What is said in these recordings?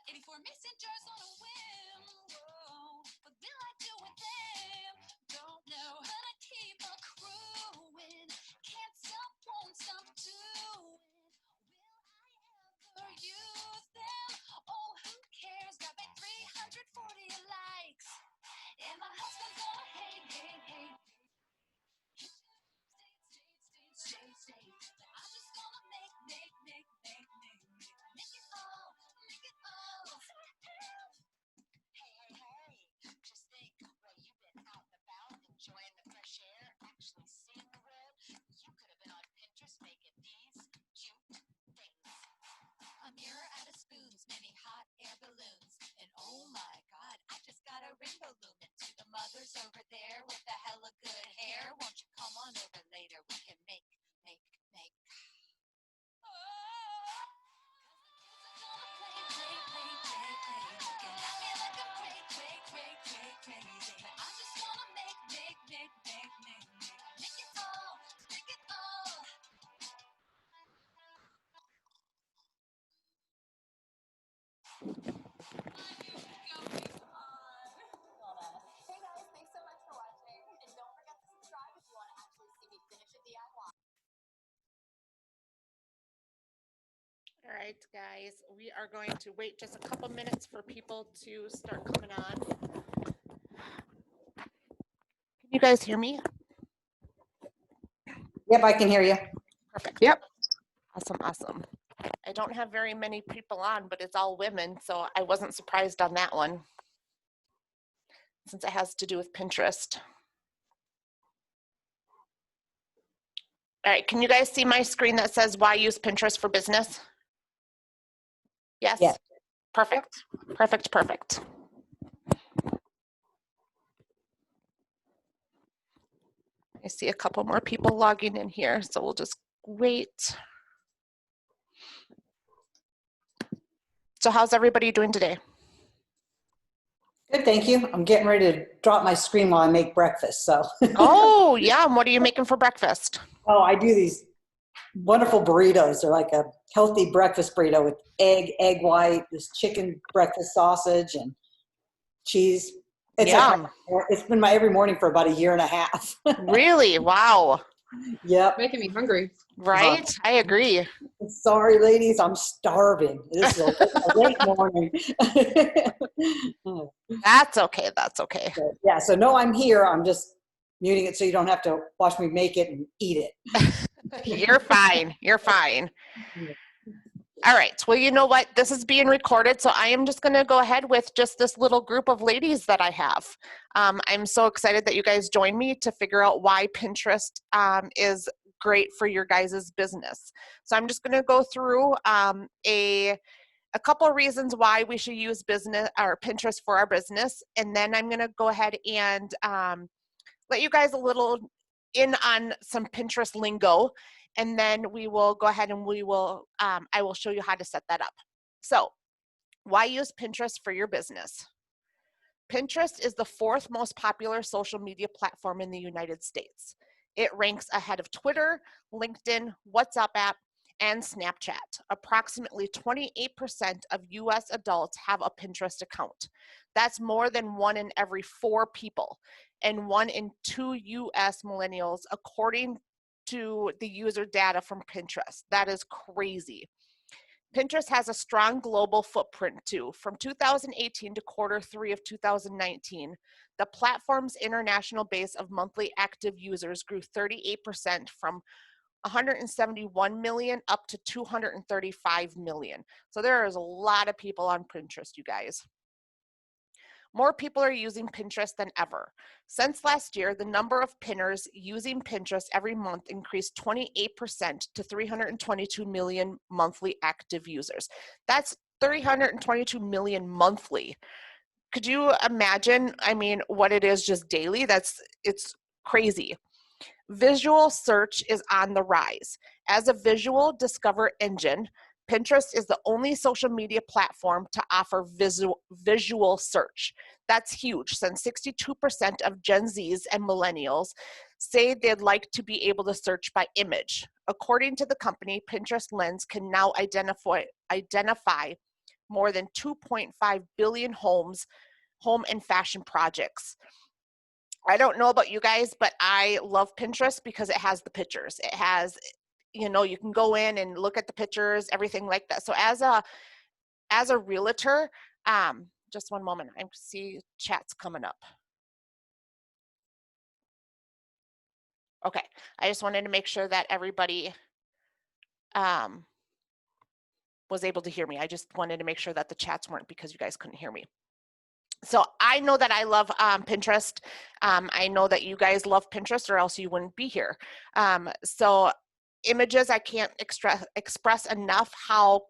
84 messengers on a whim. Whoa, what will I do with them? Don't know, but I keep on crewing. Can't stop, won't stop doing. Will I ever use them? Oh, who cares? Got my 340 likes. And my husband's gonna hate, hate, hate. Stay. But I'm just gonna make it all. Hey, just think where you've been out and about, enjoying the fresh air, actually seeing the world. You could have been on Pinterest making these cute things. A mirror out of spoons, many hot air balloons, and oh my god, I just got a rainbow lumen. To the mothers over there with the hella good hair, won't you come on over later? We can make. Hey guys, thanks so much for watching, and don't forget to subscribe if you want to actually see me finish a DIY. All right, guys, we are going to wait just a couple minutes for people to start coming on. Can you guys hear me? Yep, I can hear you. Perfect. Yep. Awesome. I don't have very many people on, but it's all women, so I wasn't surprised on that one, since it has to do with Pinterest. All right, can you guys see my screen that says why use Pinterest for business? Yes? Yes. Perfect. I see a couple more people logging in here, so we'll just wait. So how's everybody doing today? Good, thank you. I'm getting ready to drop my screen while I make breakfast, so. Oh, yeah, and what are you making for breakfast? Oh, I do these wonderful burritos. They're like a healthy breakfast burrito with egg white, this chicken breakfast sausage, and cheese. It's Yum. it's been my every morning for about a year and a half. Really? Wow. Yep. Making me hungry. Right? I agree. Sorry, ladies, I'm starving. This is a late morning. That's okay. Yeah, so no, I'm here. I'm just muting it so you don't have to watch me make it and eat it. You're fine. All right. Well, you know what? This is being recorded, so I am just going to go ahead with just this little group of ladies that I have. I'm so excited that you guys joined me to figure out why Pinterest is great for your guys' business. So I'm just going to go through a couple of reasons why we should use business or Pinterest for our business, and then I'm going to go ahead and let you guys a little in on some Pinterest lingo, and then we will go ahead and I will show you how to set that up. So, why use Pinterest for your business? Pinterest is the 4th most popular social media platform in the United States. It ranks ahead of Twitter, LinkedIn, WhatsApp app, and Snapchat. Approximately 28% of US adults have a Pinterest account. That's more than 1 in every 4 people and 1 in 2 US millennials, according to the user data from Pinterest. That is crazy. Pinterest has a strong global footprint too. From 2018 to Q3 of 2019, the platform's international base of monthly active users grew 38% from 171 million up to 235 million. So there is a lot of people on Pinterest, you guys. More people are using Pinterest than ever. Since last year, the number of pinners using Pinterest every month increased 28% to 322 million monthly active users. That's 322 million monthly. Could you imagine, what it is just daily? It's crazy. Visual search is on the rise. As a visual discover engine, Pinterest is the only social media platform to offer visual search. That's huge, since 62% of Gen Zs and millennials say they'd like to be able to search by image. According to the company, Pinterest Lens can now identify more than 2.5 billion homes, home and fashion projects. I don't know about you guys, but I love Pinterest because it has the pictures. It has, you know, you can go in and look at the pictures, everything like that. So as a realtor, just one moment, I see chats coming up. Okay, I just wanted to make sure that everybody was able to hear me. I just wanted to make sure that the chats weren't because you guys couldn't hear me. So I know that I love Pinterest. I know that you guys love Pinterest or else you wouldn't be here. So images, I can't express enough how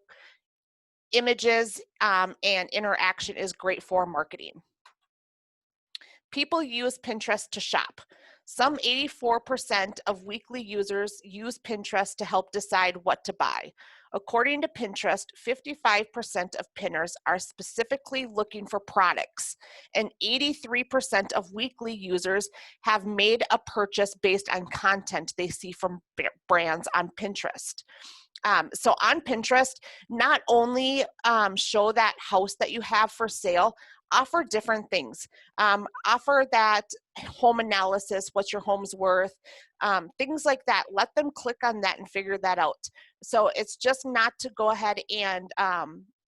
images and interaction is great for marketing. People use Pinterest to shop. Some 84% of weekly users use Pinterest to help decide what to buy. According to Pinterest, 55% of pinners are specifically looking for products, and 83% of weekly users have made a purchase based on content they see from brands on Pinterest. So on Pinterest, not only show that house that you have for sale, offer different things. Offer that home analysis, what's your home's worth, things like that. Let them click on that and figure that out. So it's just not to go ahead and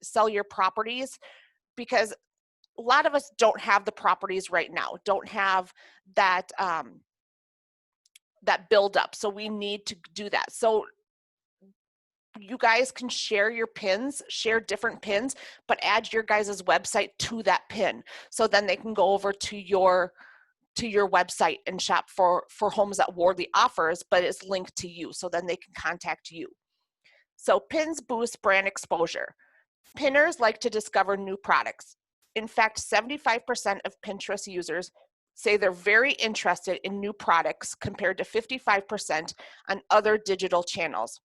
sell your properties, because a lot of us don't have the properties right now, don't have that that build up. So we need to do that. So you guys can share your pins, share different pins, but add your guys' website to that pin. So then they can go over to your website and shop for homes that Wardley offers, but it's linked to you. So then they can contact you. So pins boost brand exposure. Pinners like to discover new products. In fact, 75% of Pinterest users say they're very interested in new products compared to 55% on other digital channels.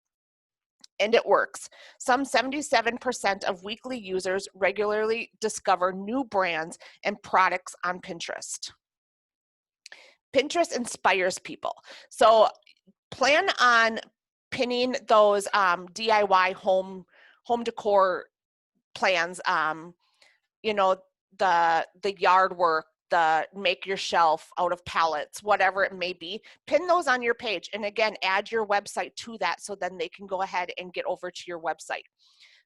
And it works. Some 77% of weekly users regularly discover new brands and products on Pinterest. Pinterest inspires people. So plan on pinning those DIY home decor plans, you know, the yard work, the make your shelf out of pallets, whatever it may be, pin those on your page. And again, add your website to that so then they can go ahead and get over to your website.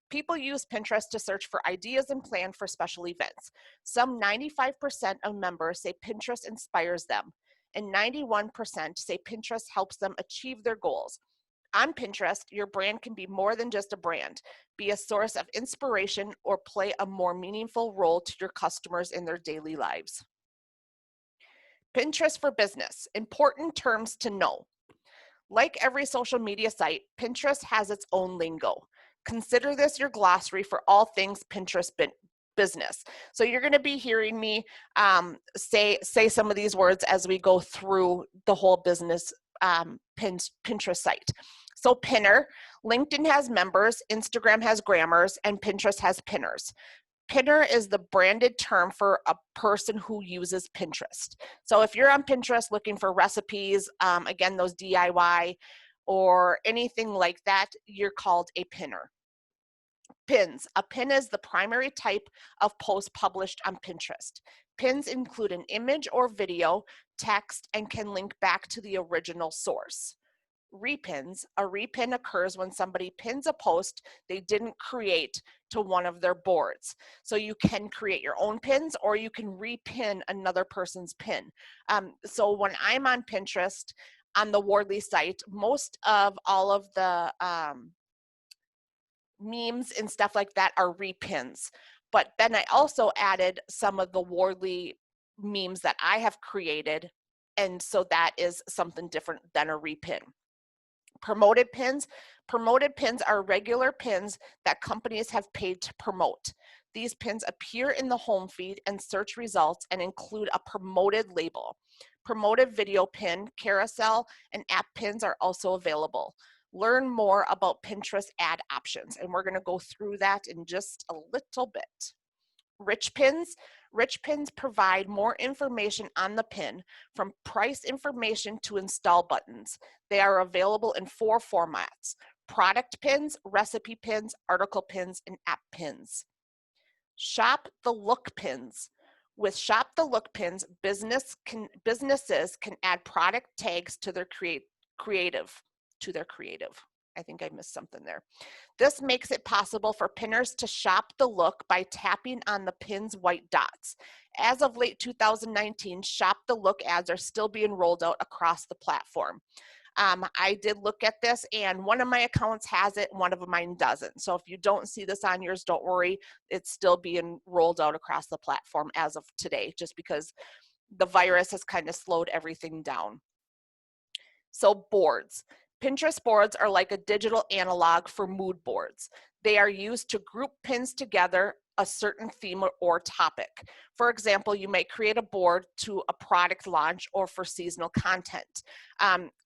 People use Pinterest to search for ideas and plan for special events. Some 95% of members say Pinterest inspires them, and 91% say Pinterest helps them achieve their goals. On Pinterest, your brand can be more than just a brand, be a source of inspiration, or play a more meaningful role to your customers in their daily lives. Pinterest for business, important terms to know. Like every social media site, Pinterest has its own lingo. Consider this your glossary for all things Pinterest business. So you're going to be hearing me say some of these words as we go through the whole business Pinterest site. So pinner, LinkedIn has members, Instagram has grammars, and Pinterest has pinners. Pinner is the branded term for a person who uses Pinterest. So if you're on Pinterest looking for recipes, again, those DIY or anything like that, you're called a pinner. Pins. A pin is the primary type of post published on Pinterest. Pins include an image or video, text, and can link back to the original source. Repins. A repin occurs when somebody pins a post they didn't create to one of their boards. So you can create your own pins or you can repin another person's pin. So when I'm on Pinterest, on the Wardley site, most of all of the memes and stuff like that are repins. But then I also added some of the Wardley memes that I have created, and so that is something different than a repin. Promoted pins. Promoted pins are regular pins that companies have paid to promote. These pins appear in the home feed and search results and include a promoted label. Promoted video pin, carousel, and app pins are also available. Learn more about Pinterest ad options, and we're going to go through that in just a little bit. Rich pins. Rich pins provide more information on the pin, from price information to install buttons. They are available in 4 formats: product pins, recipe pins, article pins, and app pins. Shop the Look pins. With Shop the Look pins, businesses can add product tags to their creative. I think I missed something there. This makes it possible for pinners to shop the look by tapping on the pin's white dots. As of late 2019, Shop the Look ads are still being rolled out across the platform. I did look at this, and one of my accounts has it, one of mine doesn't. So if you don't see this on yours, don't worry. It's still being rolled out across the platform as of today, just because the virus has kind of slowed everything down. So boards. Pinterest boards are like a digital analog for mood boards. They are used to group pins together a certain theme or topic. For example, you might create a board to a product launch or for seasonal content.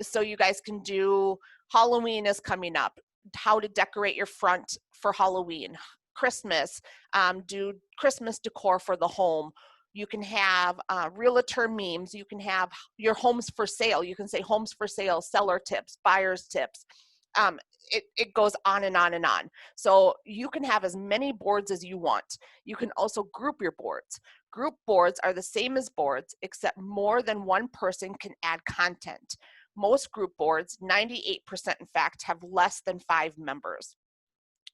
So you guys can do, Halloween is coming up, how to decorate your front for Halloween, Christmas, do Christmas decor for the home. You can have realtor memes. You can have your homes for sale. You can say homes for sale, seller tips, buyer's tips. It goes on and on and on. So you can have as many boards as you want. You can also group your boards. Group boards are the same as boards, except more than one person can add content. Most group boards, 98% in fact, have less than 5 members.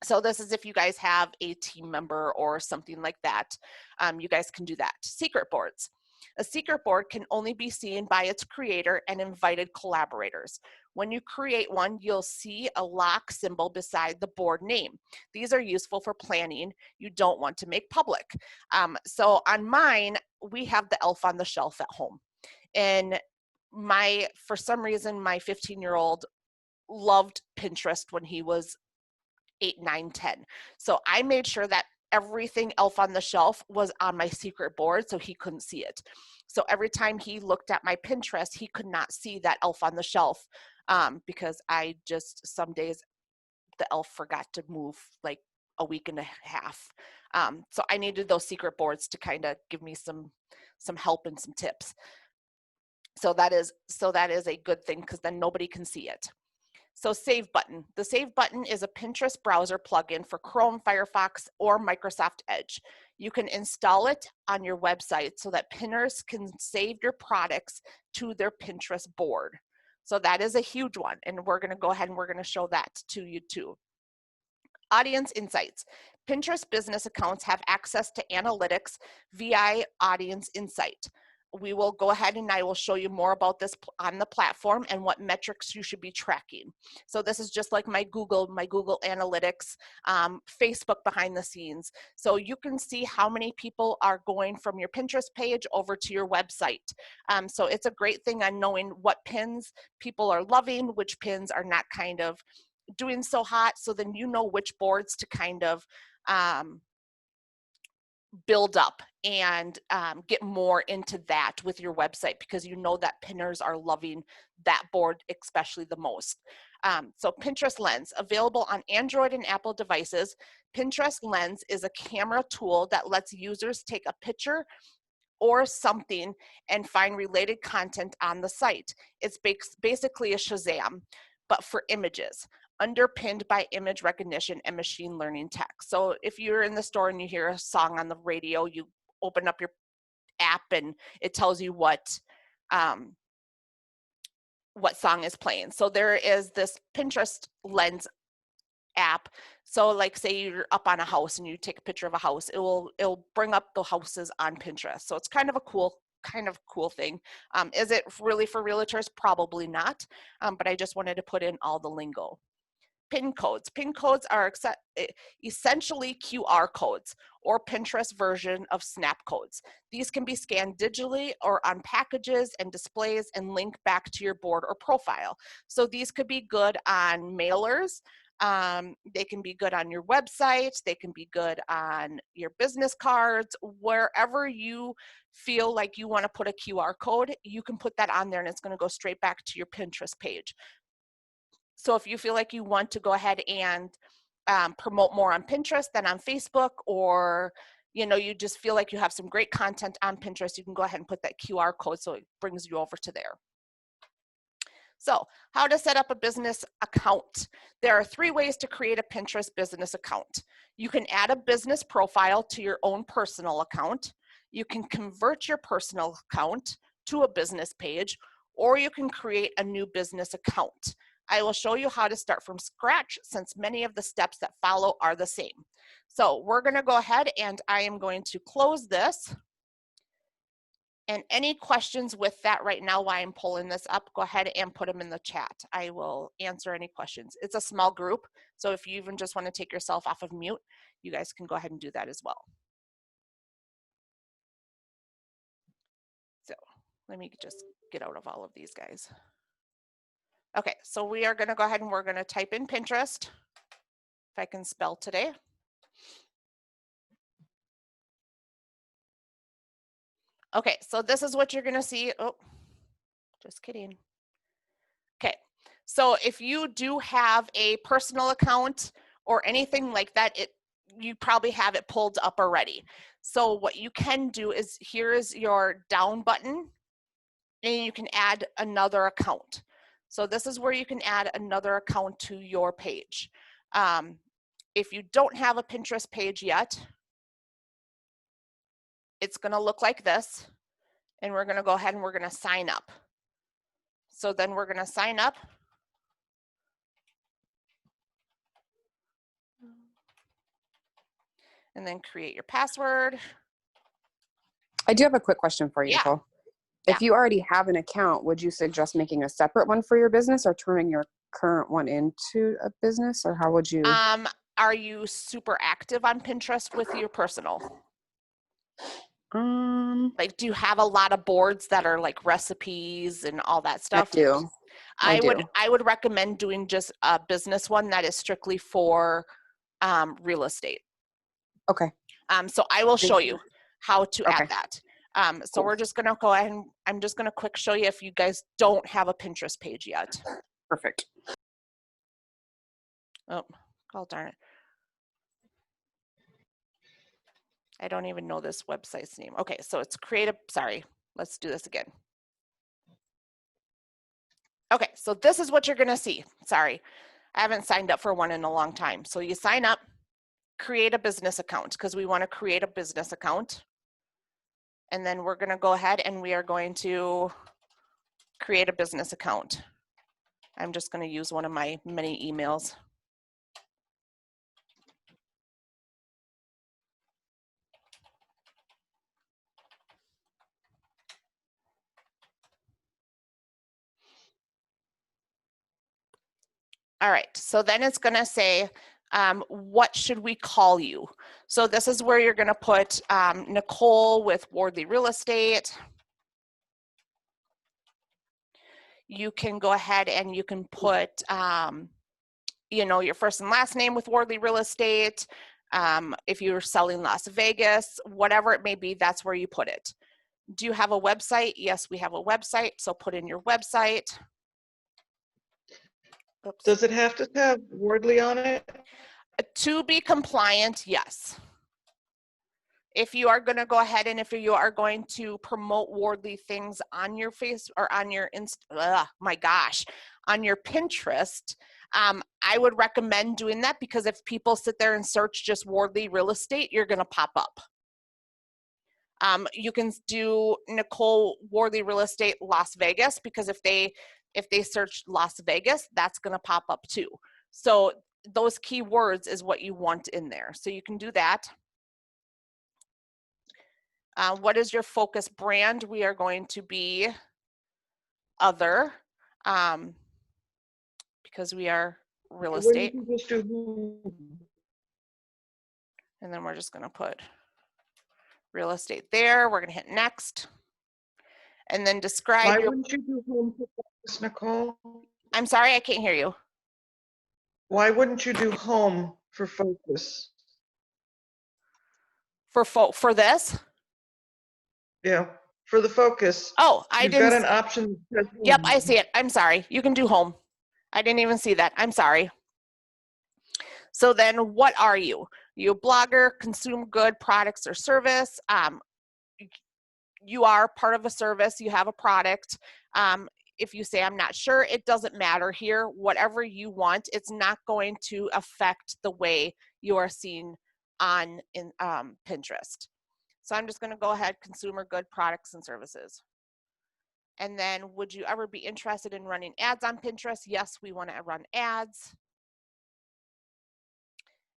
So this is if you guys have a team member or something like that, you guys can do that. Secret boards. A secret board can only be seen by its creator and invited collaborators. When you create one, you'll see a lock symbol beside the board name. These are useful for planning you don't want to make public. So on mine, we have the elf on the shelf at home. And for some reason, my 15-year-old loved Pinterest when he was 8, 9, 10. So I made sure that everything elf on the shelf was on my secret board so he couldn't see it. So every time he looked at my Pinterest, he could not see that elf on the shelf because some days the elf forgot to move like a week and a half. So I needed those secret boards to kind of give me some help and some tips. So that is a good thing because then nobody can see it. So Save Button. The Save Button is a Pinterest browser plugin for Chrome, Firefox, or Microsoft Edge. You can install it on your website so that pinners can save your products to their Pinterest board. So that is a huge one, and we're going to go ahead and we're going to show that to you too. Audience Insights. Pinterest business accounts have access to analytics via Audience Insight. We will go ahead and I will show you more about this on the platform and what metrics you should be tracking. So this is just like my Google Analytics, Facebook behind the scenes. So you can see how many people are going from your Pinterest page over to your website. So it's a great thing on knowing what pins people are loving, which pins are not kind of doing so hot. So then you know which boards to kind of build up and get more into that with your website because you know that pinners are loving that board especially the most. So Pinterest Lens, available on Android and Apple devices. Pinterest Lens is a camera tool that lets users take a picture or something and find related content on the site. It's basically a Shazam, but for images, underpinned by image recognition and machine learning tech. So if you're in the store and you hear a song on the radio, you open up your app and it tells you what song is playing. So there is this Pinterest Lens app. So like say you're up on a house and you take a picture of a house, it'll bring up the houses on Pinterest. So it's kind of a cool thing. Is it really for realtors? Probably not, but I just wanted to put in all the lingo. Pin codes. Pin codes are essentially QR codes or Pinterest version of snap codes. These can be scanned digitally or on packages and displays and link back to your board or profile. So these could be good on mailers. They can be good on your website. They can be good on your business cards. Wherever you feel like you want to put a QR code, you can put that on there and it's going to go straight back to your Pinterest page. So if you feel like you want to go ahead and promote more on Pinterest than on Facebook, or you just feel like you have some great content on Pinterest, you can go ahead and put that QR code so it brings you over to there. So how to set up a business account. There are 3 ways to create a Pinterest business account. You can add a business profile to your own personal account. You can convert your personal account to a business page, or you can create a new business account. I will show you how to start from scratch since many of the steps that follow are the same. So we're going to go ahead and I am going to close this. And any questions with that right now while I'm pulling this up, go ahead and put them in the chat. I will answer any questions. It's a small group, so if you even just want to take yourself off of mute, you guys can go ahead and do that as well. So let me just get out of all of these guys. Okay, so we are going to go ahead and we're going to type in Pinterest, if I can spell today. Okay, so this is what you're going to see. Oh, just kidding. Okay, so if you do have a personal account or anything like that, you probably have it pulled up already. So what you can do is, here is your down button, and you can add another account. So this is where you can add another account to your page. If you don't have a Pinterest page yet, it's going to look like this, and we're going to go ahead and we're going to sign up. So then we're going to sign up. And then create your password. I do have a quick question for you, Yeah. Nicole. If you already have an account, would you suggest making a separate one for your business or turning your current one into a business, or how would you? Are you super active on Pinterest with your personal? Like, do you have a lot of boards that are like recipes and all that stuff? I do. I would recommend doing just a business one that is strictly for real estate. Okay. So I will show you how to add that. So Cool. we're just gonna go ahead and I'm just gonna quick show you if you guys don't have a Pinterest page yet. Perfect. Oh, darn it. I don't even know this website's name. Okay, so it's sorry, let's do this again. Okay, so this is what you're gonna see. Sorry, I haven't signed up for one in a long time. So you sign up, create a business account, because we wanna create a business account. And then we're gonna go ahead and we are going to create a business account. I'm just gonna use one of my many emails. All right, so then it's gonna say, what should we call you? So this is where you're gonna put Nicole with Wardley Real Estate. You can go ahead and you can put, you know, your first and last name with Wardley Real Estate. If you're selling Las Vegas, whatever it may be, that's where you put it. Do you have a website? Yes, we have a website, so put in your website. Oops. Does it have to have Wardley on it? To be compliant, yes. If you are going to go ahead and if you are going to promote Wardley things on your face or on your on your Pinterest, I would recommend doing that, because if people sit there and search just Wardley Real Estate, you're going to pop up. You can do Nicole Wardley Real Estate Las Vegas, because if they search Las Vegas, that's going to pop up too. So those keywords is what you want in there. So you can do that. What is your focus brand? We are going to be other, because we are real estate. Wouldn't you just do home? And then we're just going to put real estate there. We're going to hit next. And then describe. Why wouldn't you do home for focus, Nicole? I'm sorry, I can't hear you. Why wouldn't you do home for focus? For this? Yeah, for the focus. Oh, You've got an option that says Yep, home. I see it. I'm sorry. You can do home. I didn't even see that. I'm sorry. So then what are you? You a blogger, consume good products or service? You are part of a service. You have a product. If you say, I'm not sure, it doesn't matter here. Whatever you want, it's not going to affect the way you are seen on Pinterest. So I'm just going to go ahead, consumer good products and services. And then, would you ever be interested in running ads on Pinterest? Yes, we want to run ads.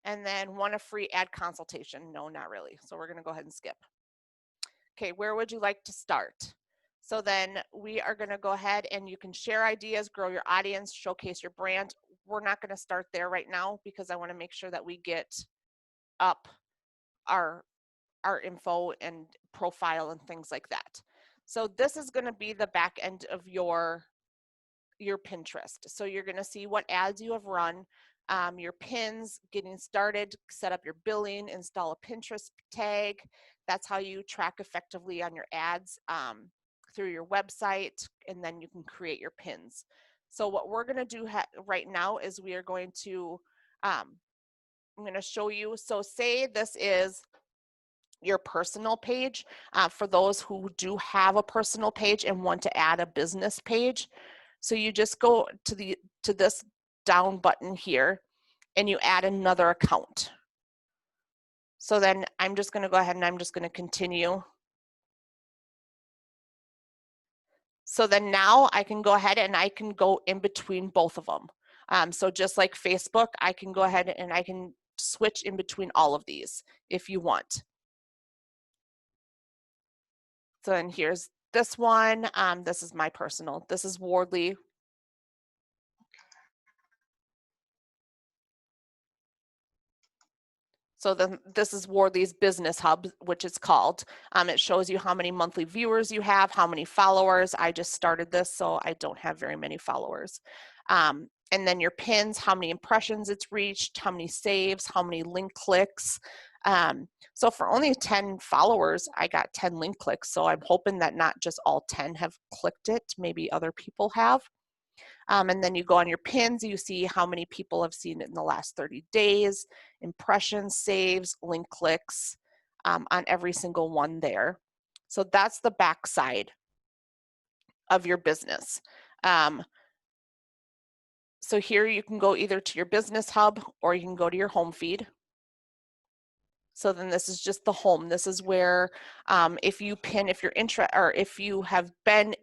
And then, want a free ad consultation? No, not really. So we're going to go ahead and skip. Okay, where would you like to start? So then we are going to go ahead and you can share ideas, grow your audience, showcase your brand. We're not going to start there right now because I want to make sure that we get up our info and profile and things like that. So this is going to be the back end of your Pinterest. So you're going to see what ads you have run, your pins, getting started, set up your billing, install a Pinterest tag. That's how you track effectively on your ads through your website, and then you can create your pins. So what we're going to do right now is we are going to, I'm going to show you. So say this is your personal page. For those who do have a personal page and want to add a business page, so you just go to this down button here and you add another account. So then I'm just going to go ahead and I'm just going to continue. So then now I can go ahead and I can go in between both of them. So just like Facebook, I can go ahead and I can switch in between all of these if you want. So then here's this one. This is my personal. This is Wardley. So then this is Wardley's Business Hub, which it's called. It shows you how many monthly viewers you have, how many followers. I just started this, so I don't have very many followers. And then your pins, how many impressions it's reached, how many saves, how many link clicks. So for only 10 followers, I got 10 link clicks. So I'm hoping that not just all 10 have clicked it, maybe other people have. And then you go on your pins, you see how many people have seen it in the last 30 days, impressions, saves, link clicks on every single one there. So that's the back side of your business. So here you can go either to your business hub or you can go to your home feed. So then this is just the home. This is where if you pin, if you're interested, or if you have been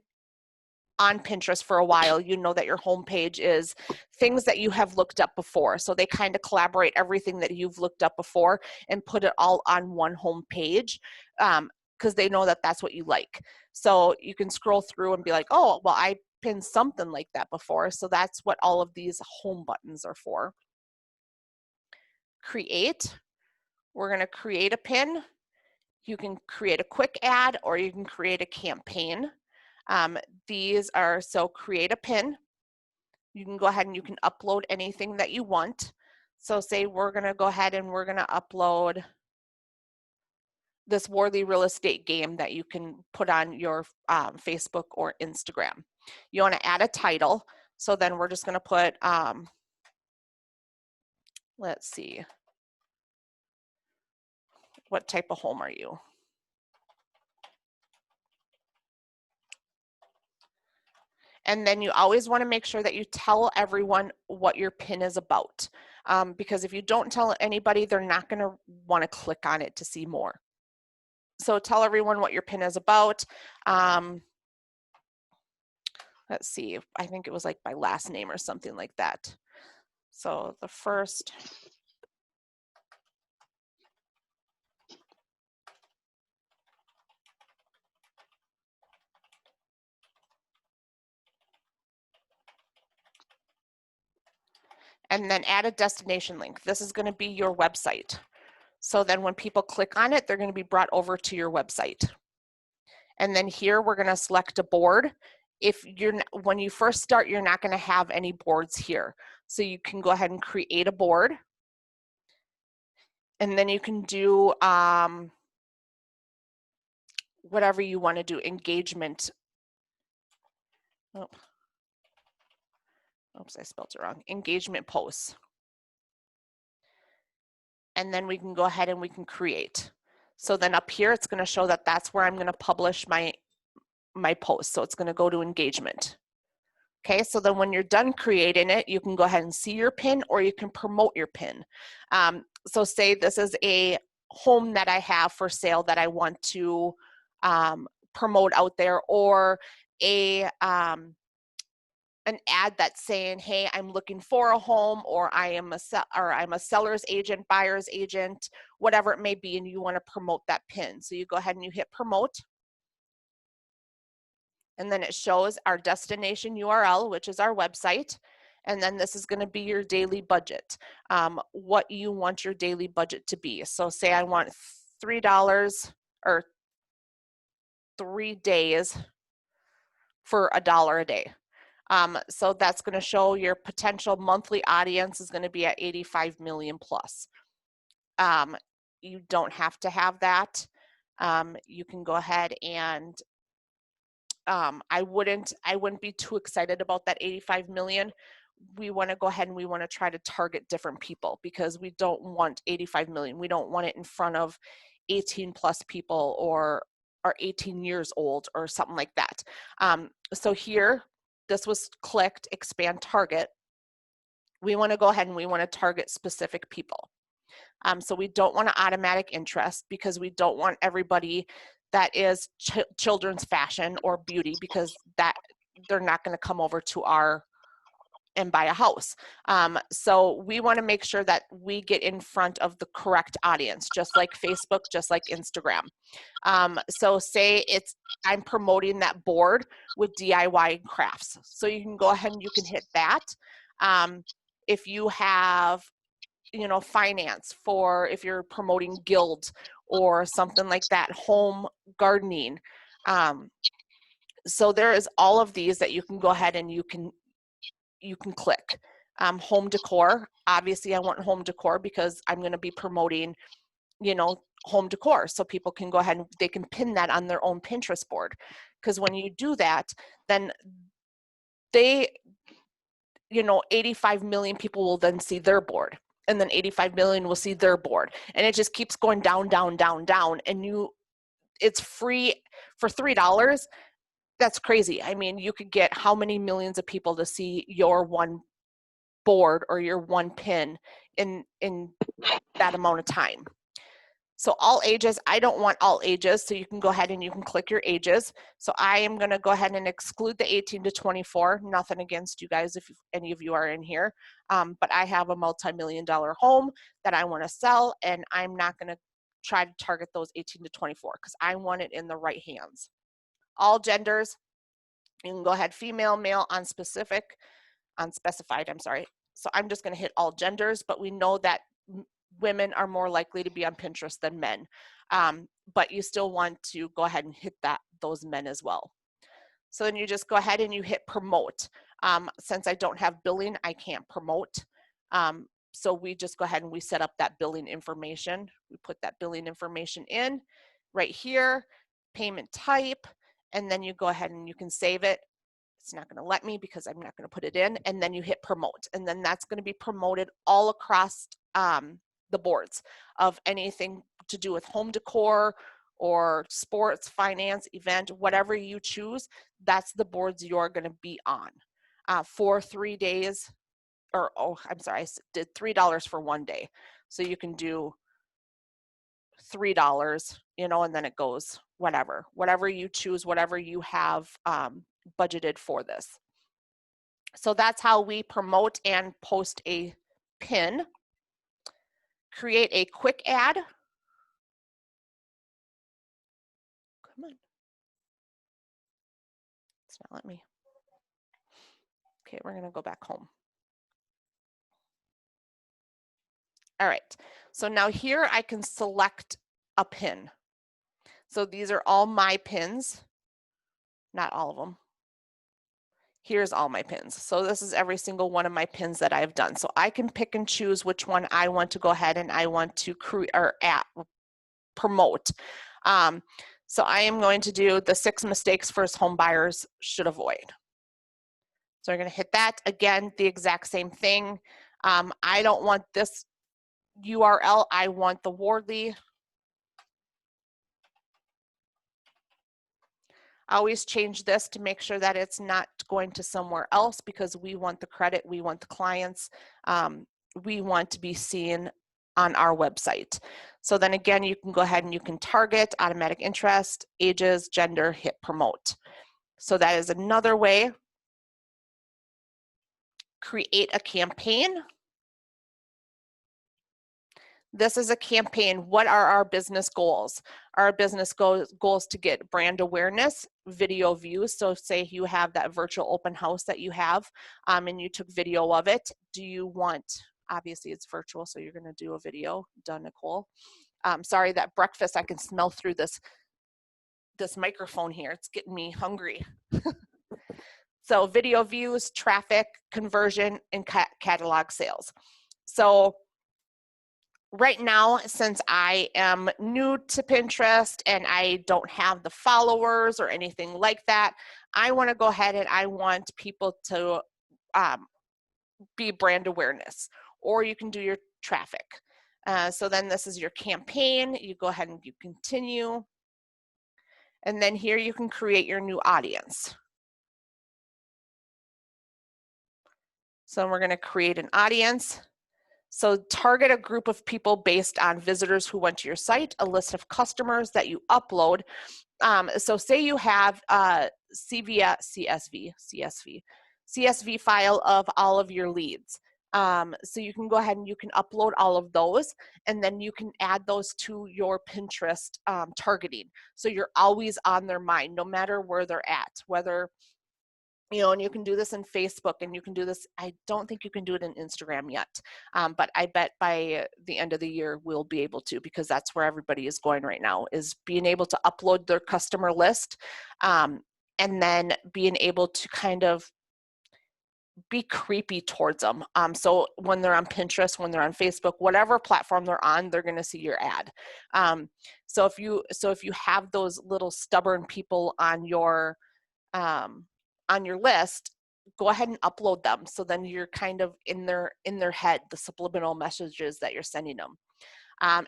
on Pinterest for a while, you know that your homepage is things that you have looked up before. So they kind of collaborate everything that you've looked up before and put it all on one home page because they know that that's what you like. So you can scroll through and be like, oh, well, I pinned something like that before. So that's what all of these home buttons are for. Create. We're going to create a pin. You can create a quick ad or you can create a campaign. These are, so create a pin. You can go ahead and you can upload anything that you want. So say we're going to go ahead and we're going to upload this Wardley real estate game that you can put on your Facebook or Instagram. You want to add a title. So then we're just going to put, let's see, what type of home are you? And then you always want to make sure that you tell everyone what your pin is about. Because if you don't tell anybody, they're not going to want to click on it to see more. So tell everyone what your pin is about. Let's see, I think it was like by last name or something like that. So the first. And then add a destination link. This is going to be your website. So then when people click on it, they're going to be brought over to your website. And then here we're going to select a board. If you're, when you first start, you're not going to have any boards here. So you can go ahead and create a board. And then you can do whatever you want to do, engagement. Oh. Oops, I spelled it wrong. Engagement posts. And then we can go ahead and we can create. So then up here, it's going to show that that's where I'm going to publish my post. So it's going to go to engagement. Okay, so then when you're done creating it, you can go ahead and see your pin, or you can promote your pin. So say this is a home that I have for sale that I want to promote out there, or a an ad that's saying, hey, I'm looking for a home, or I'm a seller's agent, buyer's agent, whatever it may be, and you want to promote that pin. So you go ahead and you hit promote. And then it shows our destination URL, which is our website. And then this is going to be your daily budget, what you want your daily budget to be. So say I want $3 or 3 days for $1 a day. So that's going to show your potential monthly audience is going to be at 85 million plus. You don't have to have that. You can go ahead and I wouldn't be too excited about that 85 million. We want to go ahead and we want to try to target different people, because we don't want 85 million. We don't want it in front of 18 plus people or 18 years old or something like that. So here, this was clicked, expand target. We want to go ahead and we want to target specific people. So we don't want to automatic interest, because we don't want everybody that is children's fashion or beauty, because that they're not going to come over to our and buy a house. So we want to make sure that we get in front of the correct audience, just like Facebook, just like Instagram. So say I'm promoting that board with DIY crafts. So you can go ahead and you can hit that. If you have, finance for, if you're promoting guild or something like that, home gardening. So there is all of these that you can go ahead and you can click. Home decor, obviously I want home decor because I'm going to be promoting, home decor. So people can go ahead and they can pin that on their own Pinterest board. Because when you do that, then 85 million people will then see their board. And then 85 million will see their board. And it just keeps going down, down, down, down. And it's free for $3. That's crazy. I mean, you could get how many millions of people to see your one board or your one pin in that amount of time. So all ages, I don't want all ages, so you can go ahead and you can click your ages. So I am going to go ahead and exclude the 18 to 24. Nothing against you guys if any of you are in here, but I have a multi-million-dollar home that I want to sell, and I'm not going to try to target those 18 to 24 because I want it in the right hands. All genders, you can go ahead, female, male, unspecified, I'm sorry. So I'm just going to hit all genders, but we know that women are more likely to be on Pinterest than men. But you still want to go ahead and hit those men as well. So then you just go ahead and you hit promote. Since I don't have billing, I can't promote. So we just go ahead and we set up that billing information. We put that billing information in right here, payment type, and then you go ahead and you can save it. It's not going to let me because I'm not going to put it in, and then you hit promote, and then that's going to be promoted all across the boards of anything to do with home decor or sports, finance, event, whatever you choose. That's the boards you're going to be on for 3 days, or I'm sorry, I did $3 for 1 day, so you can do $3, and then it goes whatever you choose, whatever you have budgeted for this. So that's how we promote and post a pin. Create a quick ad. Come on. It's not letting me. Okay, we're going to go back home. All right, so now here I can select a pin. So these are all my pins, not all of them. Here's all my pins. So this is every single one of my pins that I've done. So I can pick and choose which one I want to go ahead and I want to create or promote. So I am going to do the 6 mistakes first home buyers should avoid. So we're going to hit that. Again, the exact same thing. I don't want this URL. I want the Wardley. Always change this to make sure that it's not going to somewhere else, because we want the credit, we want the clients, we want to be seen on our website. So then again, you can go ahead and you can target, automatic interest, ages, gender, hit promote. So that is another way. Create a campaign. This is a campaign. What are our business goals? Our business goals to get brand awareness, video views. So say you have that virtual open house that you have, and you took video of it. Do you want, obviously it's virtual, so you're gonna do a video. Done, Nicole. Sorry, that breakfast, I can smell through this microphone here. It's getting me hungry. So video views, traffic, conversion, and catalog sales. So right now, since I am new to Pinterest and I don't have the followers or anything like that, I want to go ahead and I want people to be brand awareness, or you can do your traffic. So then this is your campaign. You go ahead and you continue. And then here you can create your new audience. So we're going to create an audience. So target a group of people based on visitors who went to your site, a list of customers that you upload. So say you have a CSV file of all of your leads. So you can go ahead and you can upload all of those, and then you can add those to your Pinterest targeting. So you're always on their mind, no matter where they're at, whether, you know, and you can do this in Facebook, and you can do this, I don't think you can do it in Instagram yet, but I bet by the end of the year we'll be able to, because that's where everybody is going right now, is being able to upload their customer list, and then being able to kind of be creepy towards them. So when they're on Pinterest, when they're on Facebook, whatever platform they're on, they're going to see your ad. So if you have those little stubborn people on your list, go ahead and upload them. So then you're kind of in their head, the subliminal messages that you're sending them.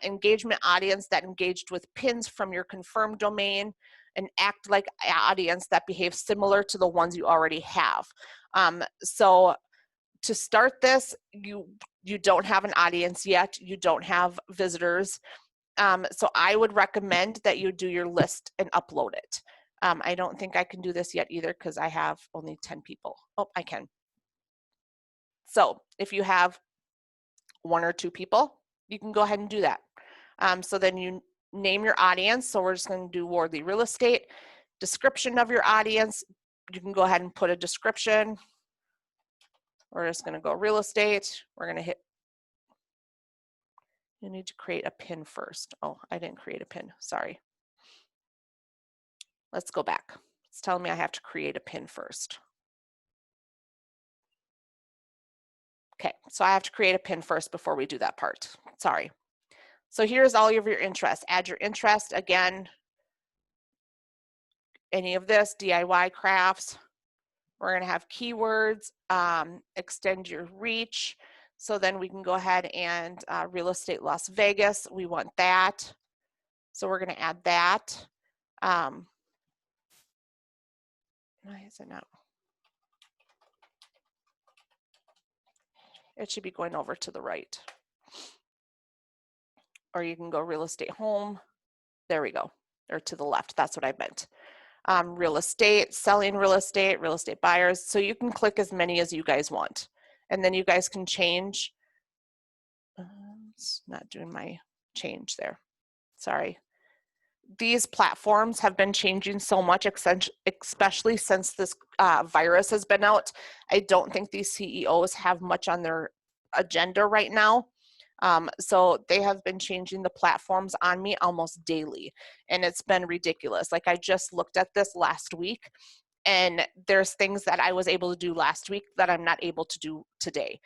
Engagement audience that engaged with pins from your confirmed domain, and act like an audience that behaves similar to the ones you already have. So to start this, you don't have an audience yet, you don't have visitors. So I would recommend that you do your list and upload it. I don't think I can do this yet either, because I have only 10 people. Oh, I can. So if you have 1 or 2 people, you can go ahead and do that. So then you name your audience. So we're just going to do Wardley Real Estate. Description of your audience, you can go ahead and put a description. We're just going to go real estate. We're going to hit, you need to create a pin first. Oh, I didn't create a pin, sorry. Let's go back. It's telling me I have to create a pin first. Okay, so I have to create a pin first before we do that part. Sorry. So here's all of your interests. Add your interest, again, any of this, DIY crafts. We're going to have keywords, extend your reach. So then we can go ahead and real estate Las Vegas, we want that. So we're going to add that. Why is it not? It should be going over to the right. Or you can go real estate home. There we go, or to the left, that's what I meant. Real estate, selling real estate buyers. So you can click as many as you guys want. And then you guys can change. It's not doing my change there. Sorry. These platforms have been changing so much, especially since this virus has been out. I don't think these CEOs have much on their agenda right now. So they have been changing the platforms on me almost daily, and it's been ridiculous. Like I just looked at this last week, and there's things that I was able to do last week that I'm not able to do today.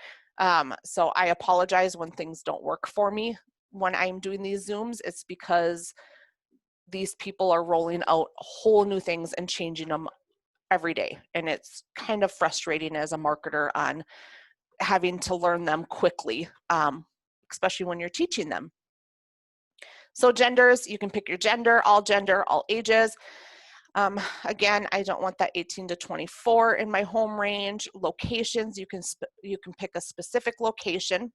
So I apologize when things don't work for me when I'm doing these Zooms. It's because these people are rolling out whole new things and changing them every day. And it's kind of frustrating as a marketer on having to learn them quickly, especially when you're teaching them. So genders, you can pick your gender, all ages. Again, I don't want that 18 to 24 in my home range. Locations, you can pick a specific location.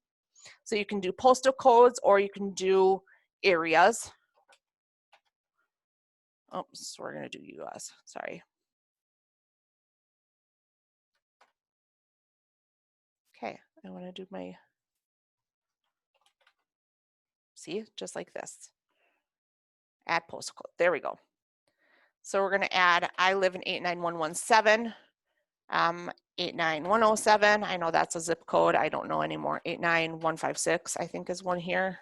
So you can do postal codes or you can do areas. Oh, so we're gonna do US, sorry. Okay, I wanna do my, see, just like this. Add postal code, there we go. So we're gonna add, I live in 89117, 89107, I know that's a zip code, I don't know anymore, 89156, I think is one here.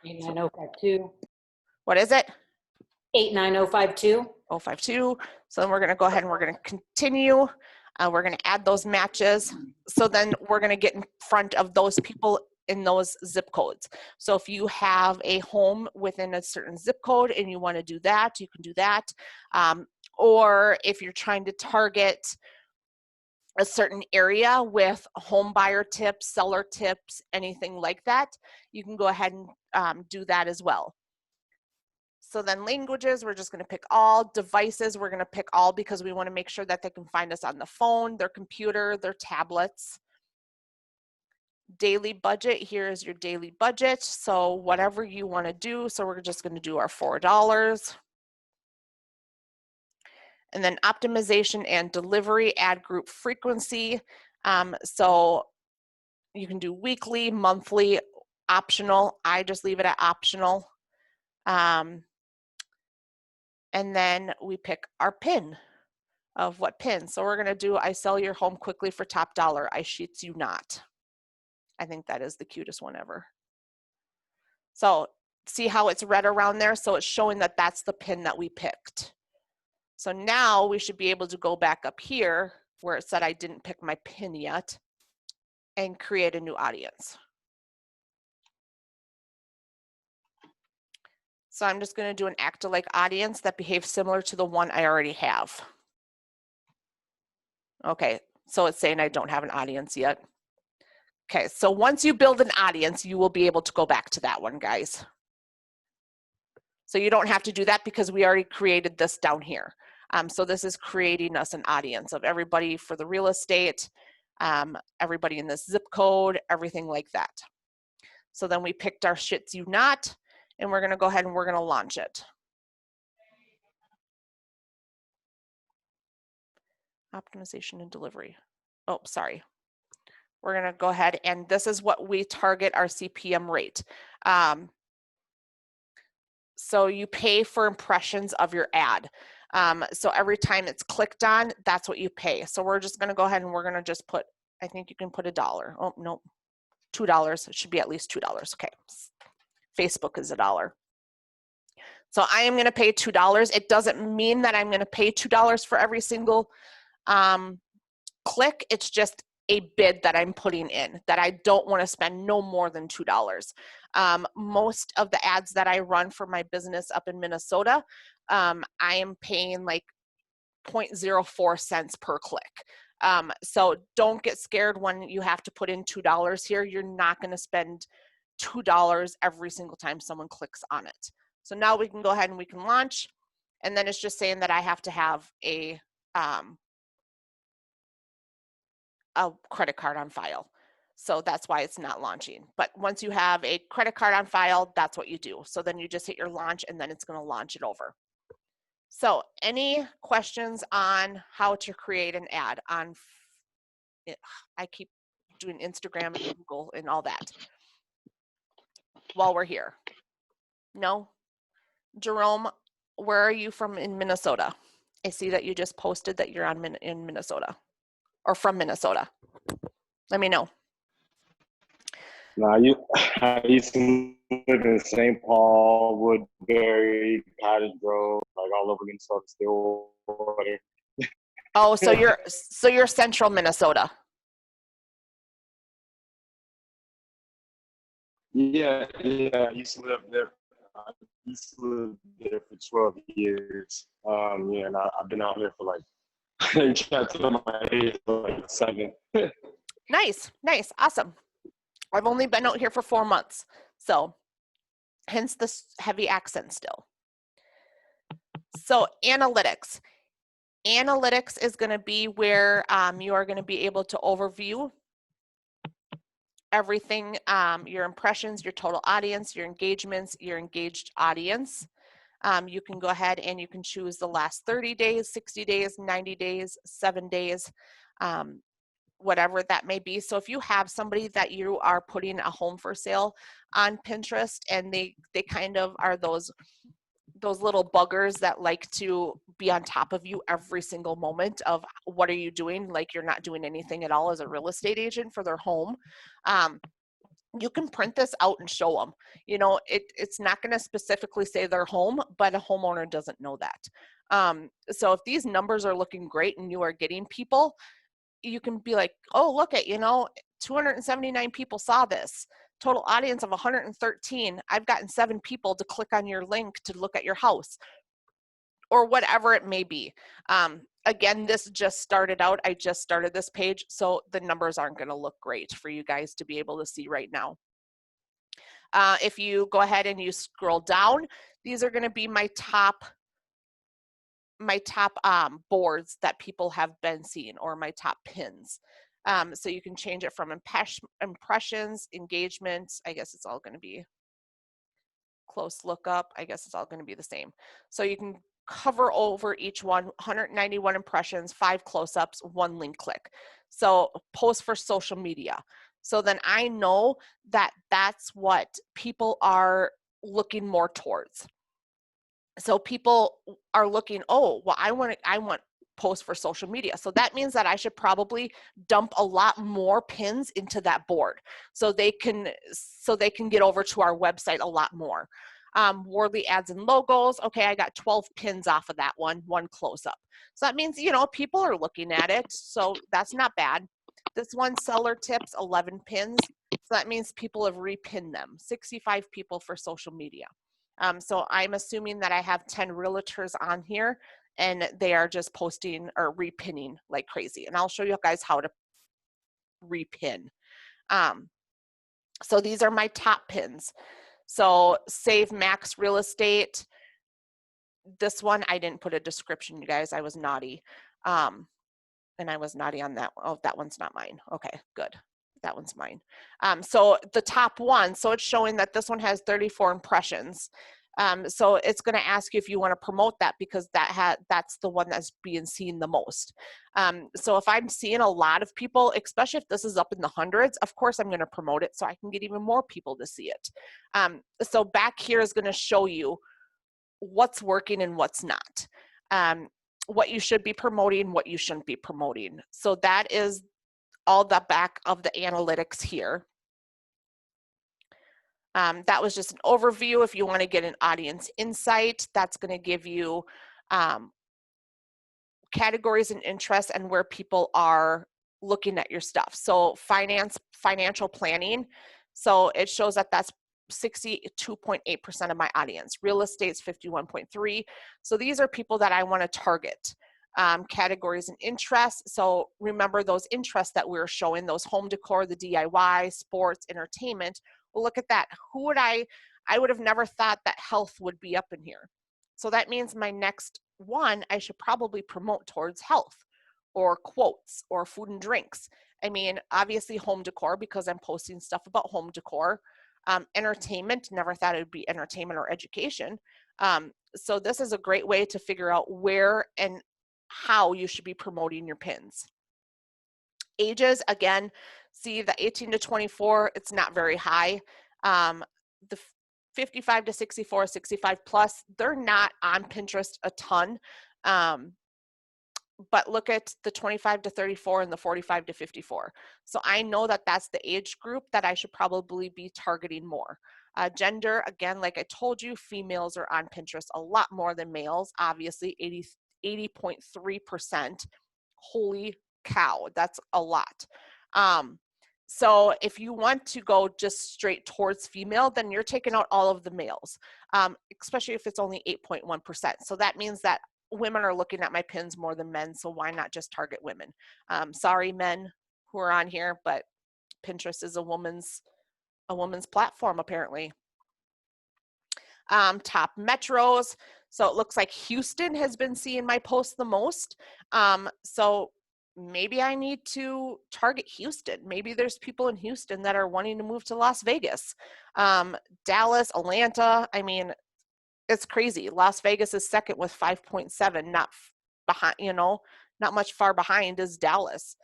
89052. What is it? 89052. 052. So then we're going to go ahead and we're going to continue. We're going to add those matches. So then we're going to get in front of those people in those zip codes. So if you have a home within a certain zip code and you want to do that, you can do that. Or if you're trying to target a certain area with home buyer tips, seller tips, anything like that, you can go ahead and do that as well. So then languages, we're just going to pick all. Devices, we're going to pick all because we want to make sure that they can find us on the phone, their computer, their tablets. Daily budget, here is your daily budget. So whatever you want to do. So we're just going to do our $4. And then optimization and delivery, add group frequency. So you can do weekly, monthly, optional. I just leave it at optional. And then we pick our pin of what pin. So we're gonna do, I sell your home quickly for top dollar. I sheets you not. I think that is the cutest one ever. So see how it's red around there? So it's showing that that's the pin that we picked. So now we should be able to go back up here where it said I didn't pick my pin yet and create a new audience. So I'm just going to do an act-alike audience that behaves similar to the one I already have. Okay, so it's saying I don't have an audience yet. Okay, so once you build an audience, you will be able to go back to that one, guys. So you don't have to do that because we already created this down here. So this is creating us an audience of everybody for the real estate, everybody in this zip code, everything like that. So then we picked our shits you not, and we're gonna go ahead and we're gonna launch it. Optimization and delivery. Oh, sorry. We're gonna go ahead and this is what we target our CPM rate. So you pay for impressions of your ad. So every time it's clicked on, that's what you pay. So we're just gonna go ahead and we're gonna just put, I think you can put $1. Oh, no, $2. It should be at least $2, okay. Facebook is $1. So I am gonna pay $2. It doesn't mean that I'm gonna pay $2 for every single click. It's just a bid that I'm putting in that I don't wanna spend no more than $2. Most of the ads that I run for my business up in Minnesota, I am paying like 0.04 cents per click. So don't get scared when you have to put in $2 here. You're not gonna spend $2 every single time someone clicks on it. So now we can go ahead and we can launch, and then it's just saying that I have to have a credit card on file. So that's why it's not launching. But once you have a credit card on file, that's what you do. So then you just hit your launch and then it's gonna launch it over. So any questions on how to create an ad on, I keep doing Instagram and Google and all that while we're here? No? Jerome, where are you from in Minnesota? I see that you just posted that you're in Minnesota or from Minnesota. Let me know. Nah, I used to live in St. Paul, Woodbury, Cottage Grove, like all over Minnesota, Stillwater. Oh, so you're central Minnesota. Yeah, I used to live there. I used to live there for 12 years. Yeah, and I've been out here for like, I tried to tell my age for like 7. Nice, awesome. I've only been out here for 4 months, so hence this heavy accent still. So analytics. Analytics is going to be where you are going to be able to overview everything, your impressions, your total audience, your engagements, your engaged audience. You can go ahead and you can choose the last 30 days, 60 days, 90 days, 7 days, whatever that may be. So if you have somebody that you are putting a home for sale on Pinterest and they kind of are those little buggers that like to be on top of you every single moment of what are you doing, like you're not doing anything at all as a real estate agent for their home, you can print this out and show them. You know, it's not going to specifically say their home, but a homeowner doesn't know that. So if these numbers are looking great and you are getting people, you can be like, oh, look at, 279 people saw this. Total audience of 113. I've gotten 7 people to click on your link to look at your house, or whatever it may be. Again, this just started out. I just started this page, so the numbers aren't going to look great for you guys to be able to see right now. If you go ahead and you scroll down, these are going to be my top boards that people have been seeing, or my top pins. So you can change it from impressions, engagements. I guess it's all going to be close lookup. I guess it's all going to be the same. So you can cover over each one. 191 impressions, 5 close-ups, 1 link click. So post for social media. So then I know that that's what people are looking more towards. So people are looking, oh, well, I want post for social media. So that means that I should probably dump a lot more pins into that board so they can get over to our website a lot more. Wordly ads and logos. Okay, I got 12 pins off of that one close up. So that means, people are looking at it. So that's not bad. This one, seller tips, 11 pins. So that means people have repinned them. 65 people for social media. So I'm assuming that I have 10 realtors on here and they are just posting or repinning like crazy. And I'll show you guys how to repin. So these are my top pins. So Save Max Real Estate. This one, I didn't put a description, you guys. I was naughty. And I was naughty on that. Oh, that one's not mine. Okay, good. That one's mine. So the top one, so it's showing that this one has 34 impressions. So it's going to ask you if you want to promote that because that's the one that's being seen the most. So if I'm seeing a lot of people, especially if this is up in the hundreds, of course I'm going to promote it so I can get even more people to see it. So back here is going to show you what's working and what's not. What you should be promoting, what you shouldn't be promoting. So that is all the back of the analytics here. That was just an overview. If you want to get an audience insight, that's going to give you categories and interests and where people are looking at your stuff. So financial planning. So it shows that that's 62.8% of my audience. Real estate's 51.3%. So these are people that I want to target. Categories and interests. So remember those interests that we were showing, those home decor, the DIY, sports, entertainment. Well, look at that. I would have never thought that health would be up in here. So that means my next one, I should probably promote towards health or quotes or food and drinks. I mean, obviously home decor because I'm posting stuff about home decor. Entertainment, never thought it would be entertainment or education. So this is a great way to figure out where and how you should be promoting your pins. Ages, again, see the 18 to 24, it's not very high. The 55 to 64, 65 plus, they're not on Pinterest a ton. But look at the 25 to 34 and the 45 to 54. So I know that that's the age group that I should probably be targeting more. Gender, again, like I told you, females are on Pinterest a lot more than males, obviously 80.3%. Holy cow, that's a lot. So if you want to go just straight towards female, then you're taking out all of the males, especially if it's only 8.1%. So that means that women are looking at my pins more than men, so why not just target women? Sorry, men who are on here, but Pinterest is a woman's platform, apparently. Top metros. So it looks like Houston has been seeing my posts the most. So maybe I need to target Houston. Maybe there's people in Houston that are wanting to move to Las Vegas. Dallas, Atlanta, I mean, it's crazy. Las Vegas is second with 5.7, not behind, you know, not much far behind is Dallas.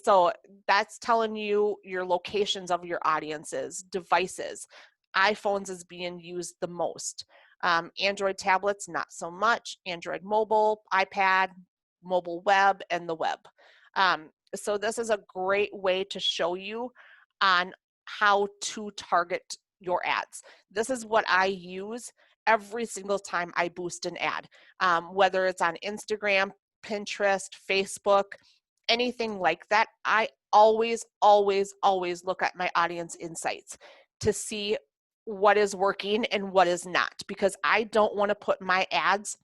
So that's telling you your locations of your audiences, devices. iPhones is being used the most. Android tablets, not so much. Android mobile, iPad, mobile web, and the web. So this is a great way to show you on how to target your ads. This is what I use every single time I boost an ad, whether it's on Instagram, Pinterest, Facebook, anything like that. I always look at my audience insights to see what is working and what is not, because I don't want to put my ads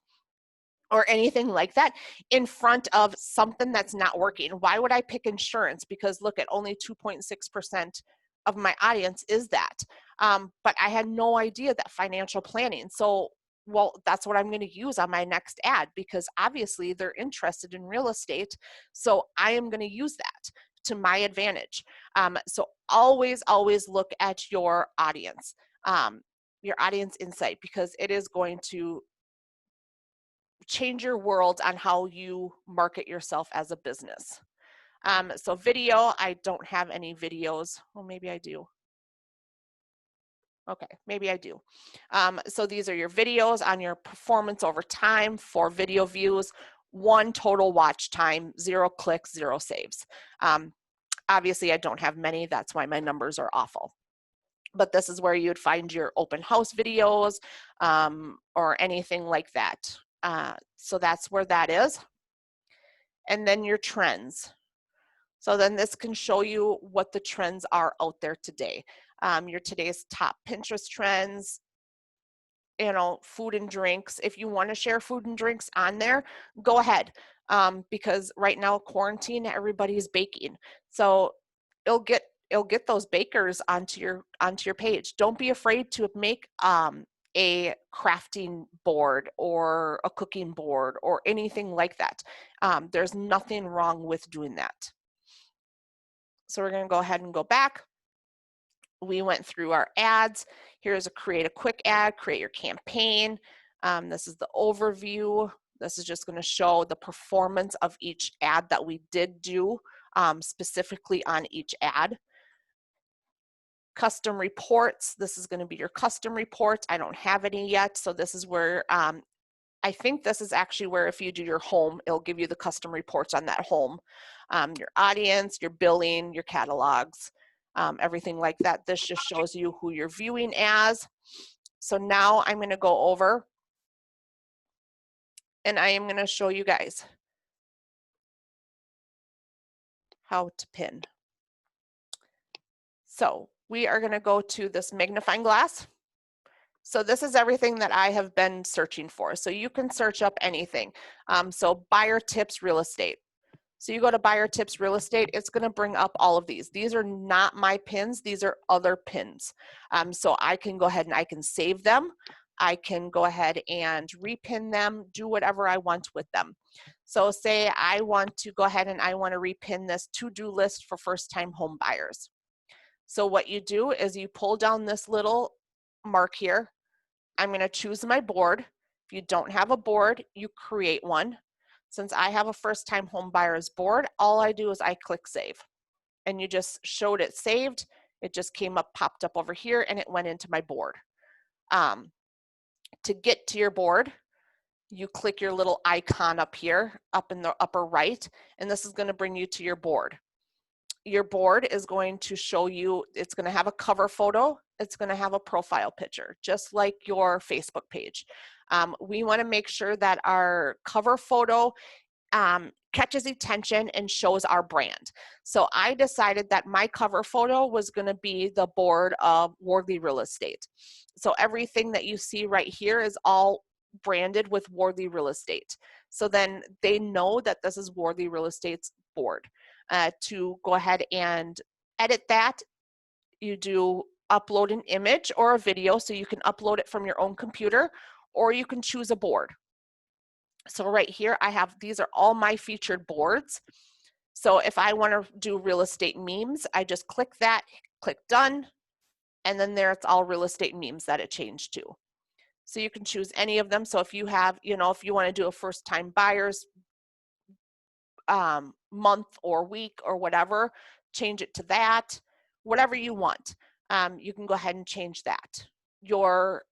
or anything like that in front of something that's not working. Why would I pick insurance? Because look at only 2.6% of my audience is that. But I had no idea that financial planning. So, well, that's what I'm going to use on my next ad, because obviously they're interested in real estate. So I am going to use that to my advantage. So always look at your audience insight, because it is going to change your world on how you market yourself as a business. So video, I don't have any videos. Well, maybe I do. Okay, maybe I do. So these are your videos on your performance over time for video views, 1 total watch time, 0 clicks, 0 saves. Obviously, I don't have many. That's why my numbers are awful. But this is where you'd find your open house videos or anything like that. So that's where that is. And then your trends. So then this can show you what the trends are out there today. Your today's top Pinterest trends, you know, food and drinks. If you want to share food and drinks on there, go ahead. Because right now, quarantine, everybody's baking. So it'll get those bakers onto your page. Don't be afraid to make a crafting board or a cooking board or anything like that. There's nothing wrong with doing that. So we're going to go ahead and go back. We went through our ads. Here's a create a quick ad, create your campaign. This is the overview. This is just going to show the performance of each ad that we did do specifically on each ad. Custom reports. This is going to be your custom reports. I don't have any yet. So this is where I think this is actually where if you do your home, it'll give you the custom reports on that home. Your audience, your billing, your catalogs, everything like that. This just shows you who you're viewing as. So now I'm going to go over and I am going to show you guys how to pin. So we are going to go to this magnifying glass. So this is everything that I have been searching for. So you can search up anything. So buyer tips real estate. So you go to buyer tips real estate, it's going to bring up all of these. These are not my pins. These are other pins. So I can go ahead and I can save them. I can go ahead and repin them, do whatever I want with them. So say I want to go ahead and I want to repin this to-do list for first-time home buyers. So what you do is you pull down this little mark here. I'm going to choose my board. If you don't have a board, you create one. Since I have a first-time home buyer's board, all I do is I click save. And you just showed it saved. It just came up, popped up over here, and it went into my board. To get to your board, you click your little icon up here, up in the upper right, and this is going to bring you to your board. Your board is going to show you, it's going to have a cover photo, it's going to have a profile picture, just like your Facebook page. We want to make sure that our cover photo catches attention and shows our brand. So I decided that my cover photo was going to be the board of Wardley Real Estate. So everything that you see right here is all branded with Wardley Real Estate. So then they know that this is Wardley Real Estate's board. To go ahead and edit that, you do upload an image or a video, so you can upload it from your own computer, or you can choose a board. So right here, I have, these are all my featured boards. So if I want to do real estate memes, I just click that, click done, and then there it's all real estate memes that it changed to. So you can choose any of them. So if you have, you know, if you want to do a first time buyers month or week or whatever, change it to that, whatever you want. You can go ahead and change that. Your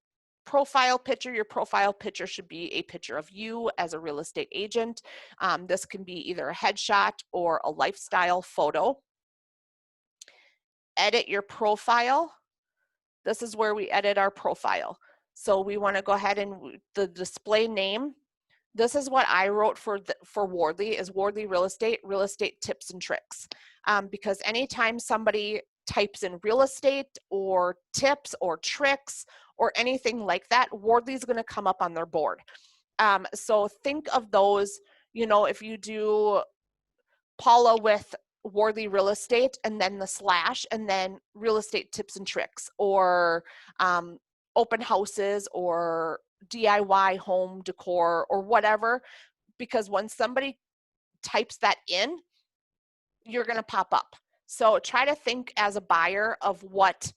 profile picture should be a picture of you as a real estate agent. This can be either a headshot or a lifestyle photo. Edit your profile. This is where we edit our profile. So we want to go ahead and the display name. This is what I wrote for Wardley, is Wardley Real Estate Tips and Tricks. Because anytime somebody types in real estate or tips or tricks or anything like that, Wardley's going to come up on their board. So think of those, you know, if you do Paula with Wardley Real Estate and then the slash and then real estate tips and tricks, or open houses or DIY home decor or whatever, because when somebody types that in, you're going to pop up. So try to think as a buyer of what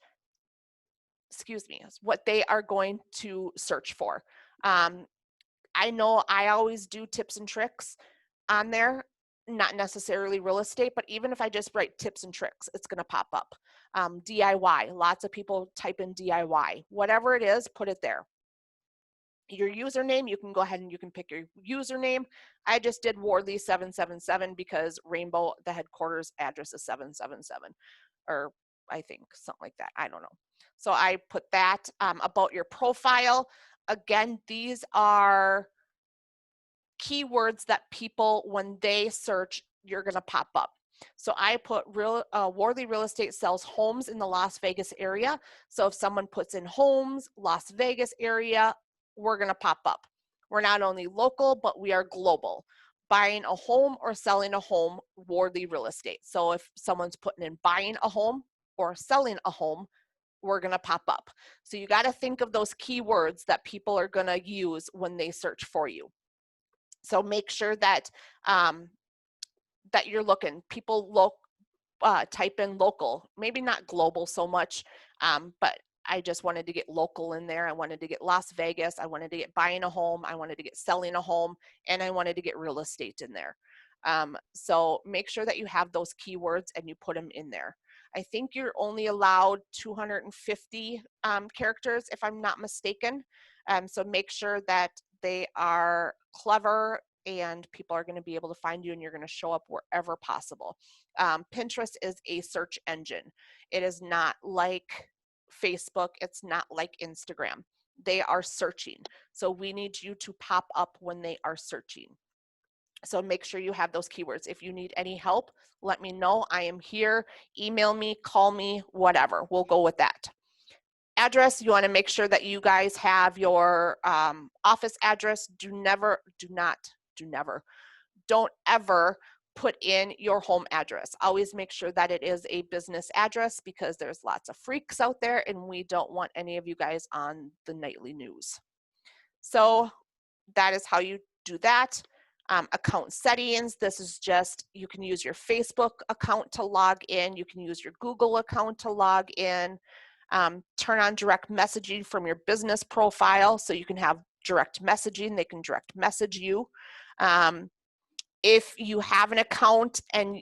they are going to search for. I know I always do tips and tricks on there, not necessarily real estate, but even if I just write tips and tricks, it's going to pop up. DIY, lots of people type in DIY. Whatever it is, put it there. Your username, you can go ahead and you can pick your username. I just did Wardley 777 because Rainbow, the headquarters address is 777, or I think something like that. I don't know. So I put that. About your profile. Again, these are keywords that people, when they search, you're going to pop up. So I put Wardley Real Estate sells homes in the Las Vegas area. So if someone puts in homes, Las Vegas area, we're going to pop up. We're not only local, but we are global. Buying a home or selling a home, Wardley Real Estate. So if someone's putting in buying a home or selling a home, we're going to pop up. So you got to think of those keywords that people are going to use when they search for you. So make sure that that you're looking. People type in local, maybe not global so much, but I just wanted to get local in there. I wanted to get Las Vegas. I wanted to get buying a home. I wanted to get selling a home, and I wanted to get real estate in there. So make sure that you have those keywords and you put them in there. I think you're only allowed 250 characters, if I'm not mistaken. So make sure that they are clever and people are going to be able to find you, and you're going to show up wherever possible. Pinterest is a search engine. It is not like Facebook. It's not like Instagram. They are searching. So we need you to pop up when they are searching. So make sure you have those keywords. If you need any help, let me know. I am here. Email me, call me, whatever. We'll go with that. Address, you want to make sure that you guys have your office address. Don't ever put in your home address. Always make sure that it is a business address, because there's lots of freaks out there and we don't want any of you guys on the nightly news. So that is how you do that. Account settings, this is just, you can use your Facebook account to log in. You can use your Google account to log in. Turn on direct messaging from your business profile so you can have direct messaging. They can direct message you. If you have an account and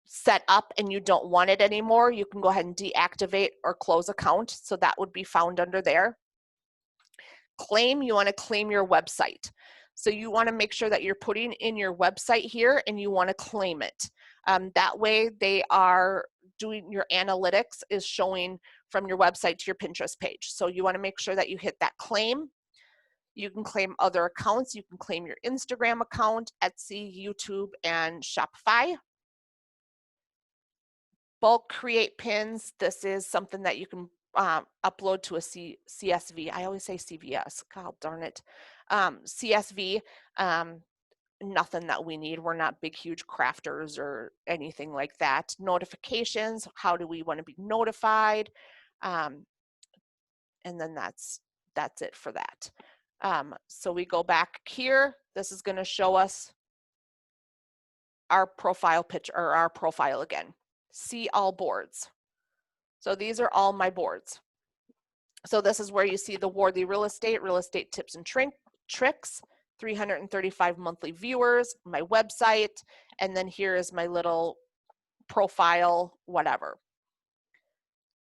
set up and you don't want it anymore, you can go ahead and deactivate or close account. So that would be found under there. Claim, you want to claim your website. So you want to make sure that you're putting in your website here and you want to claim it. That way they are doing, your analytics is showing from your website to your Pinterest page. So you want to make sure that you hit that claim. You can claim other accounts. You can claim your Instagram account, Etsy, YouTube, and Shopify. Bulk create pins. This is something that you can upload to a CSV. I always say CVS. God darn it. CSV. Nothing that we need. We're not big, huge crafters or anything like that. Notifications. How do we want to be notified? And then that's it for that. So we go back here. This is going to show us our profile picture or our profile again. See all boards. So these are all my boards. So this is where you see the Worthy Real Estate Tips and Tricks, 335 monthly viewers, my website, and then here is my little profile, whatever.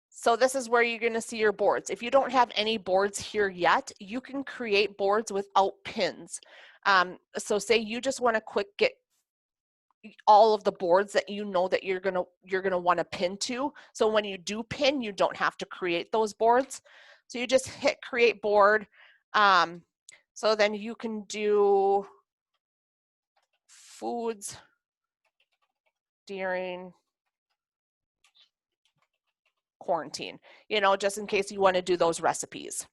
So this is where you're going to see your boards. If you don't have any boards here yet, you can create boards without pins. So say you just want to get all of the boards that you know that you're gonna want to pin to. So when you do pin, you don't have to create those boards. So you just hit create board. So then you can do foods during quarantine, you know, just in case you want to do those recipes.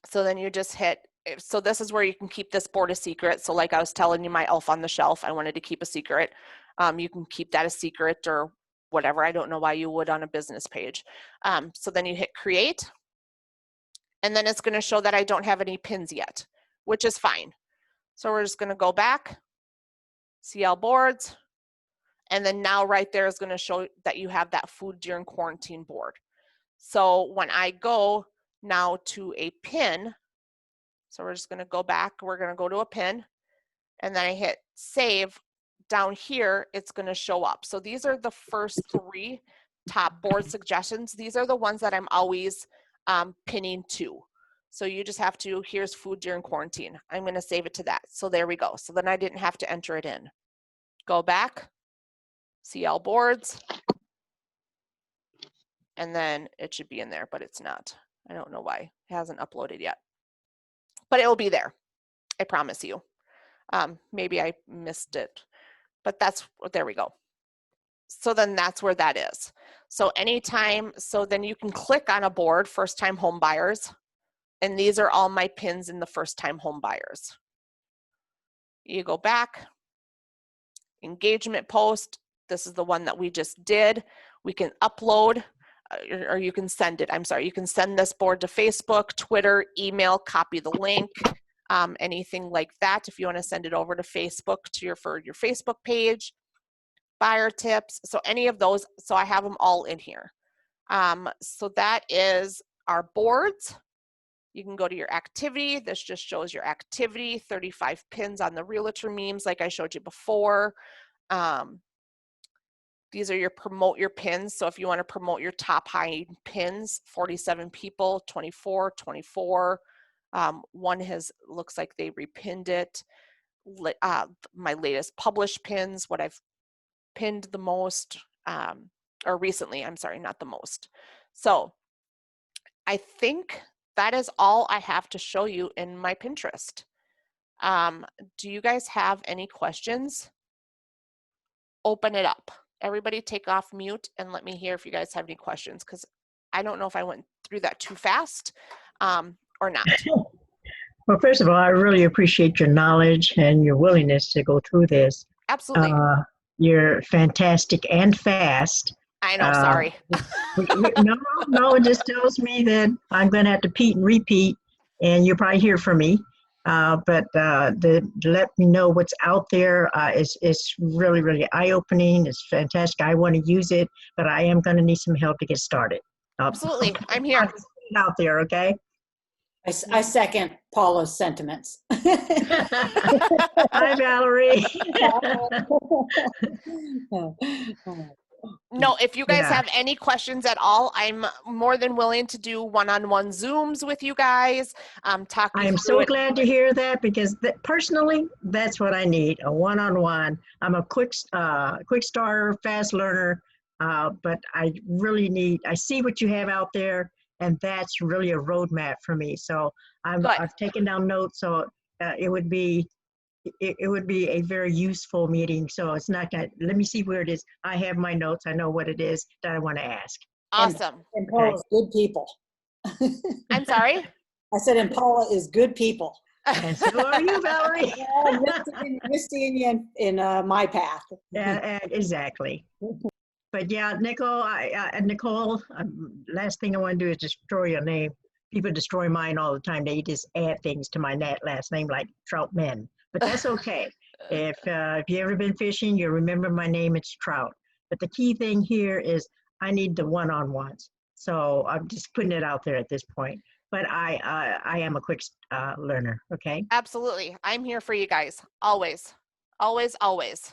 So then you just hit, so this is where you can keep this board a secret. So like I was telling you, my elf on the shelf, I wanted to keep a secret. You can keep that a secret or whatever. I don't know why you would on a business page. So then you hit create, and then it's going to show that I don't have any pins yet, which is fine. So we're just going to go back, see all boards, and then now right there is going to show that you have that food during quarantine board. So when I go now to a pin, so we're just going to go back, we're going to go to a pin, and then I hit save. Down here, it's going to show up. So these are the first 3 top board suggestions. These are the ones that I'm always pinning to. So you just have to, here's food during quarantine. I'm going to save it to that. So there we go. So then I didn't have to enter it in. Go back, see all boards, and then it should be in there, but it's not. I don't know why. It hasn't uploaded yet. But it will be there. I promise you. Maybe I missed it, but there we go. So then that's where that is. So anytime, so then you can click on a board, first time home buyers, and these are all my pins in the first time home buyers. You go back, engagement post. This is the one that we just did. We can upload, or you can send it. I'm sorry, you can send this board to Facebook, Twitter, email, copy the link, anything like that. If you want to send it over to Facebook for your Facebook page, buyer tips, so any of those. So I have them all in here. So that is our boards. You can go to your activity. This just shows your activity, 35 pins on the realtor memes like I showed you before. These are your promote your pins. So if you want to promote your top high pins, 47 people, 24. One looks like they repinned it. My latest published pins, what I've pinned the most, or recently, I'm sorry, not the most. So I think that is all I have to show you in my Pinterest. Do you guys have any questions? Open it up. Everybody take off mute and let me hear if you guys have any questions, because I don't know if I went through that too fast or not. Well, first of all, I really appreciate your knowledge and your willingness to go through this. Absolutely. You're fantastic and fast. I know, sorry. No, it just tells me that I'm going to have to repeat, and you'll probably hear from me. But to let me know what's out there is really, really eye-opening. It's fantastic. I want to use it, but I am going to need some help to get started. Absolutely. I'm here. Out there, okay? I second Paula's sentiments. Hi, Valerie. No, if you guys have any questions at all, I'm more than willing to do one-on-one Zooms with you guys. Talk. I am so glad to hear that, because personally, that's what I need, a one-on-one. I'm a quick starter, fast learner, but I really I see what you have out there, and that's really a roadmap for me. So I've taken down notes, so it would be a very useful meeting. So it's not gonna, let me see where it is. I have my notes. I know what it is that I want to ask. Awesome. And Paula's good people. I'm sorry? I said, and Paula is good people. And so are you, Valerie. Misty in my path. Yeah, exactly. But yeah, Nicole, last thing I want to do is destroy your name. people destroy mine all the time. They just add things to my last name like Troutman, but that's okay. If you ever been fishing, you remember my name. It's Trout. But the key thing here is I need the one-on-ones. So I'm just putting it out there at this point. But I am a quick learner. Okay. Absolutely. I'm here for you guys. Always. Always, always.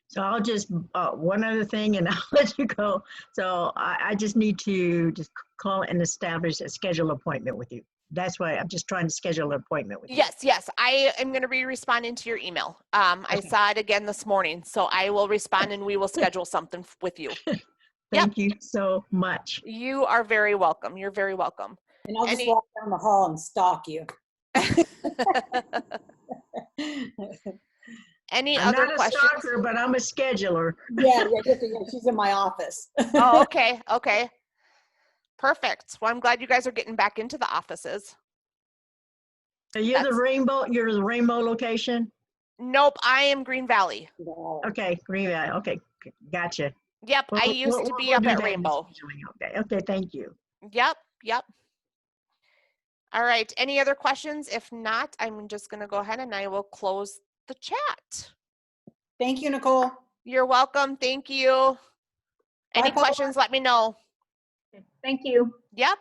So I'll just one other thing, and I'll let you go. So I just need to just call and establish a schedule appointment with you. That's why I'm just trying to schedule an appointment with you. Yes, yes. I am going to be responding to your email. I Okay. saw it again this morning, so I will respond and we will schedule something with you. Thank you so much. You are very welcome. You're very welcome. And I'll just Any- walk down the hall and stalk you. Any I'm other not a questions? stalker, but I'm a scheduler. Yeah, she's in my office. Oh, okay. Okay. Perfect. Well, I'm glad you guys are getting back into the offices. So you're the That's- rainbow. You're the rainbow location. Nope, I am Green Valley. No. Okay, Green Valley. Okay, gotcha. Yep, I We'll- used we'll- to be we'll up do at that in Rainbow. scheduling. Okay. Okay. Thank you. Yep, yep. All right, any other questions? If not, I'm just going to go ahead and I will close the chat. Thank you, Nicole. You're welcome. Thank you. Any Bye, Paula. questions, let me know. Thank you. Yep.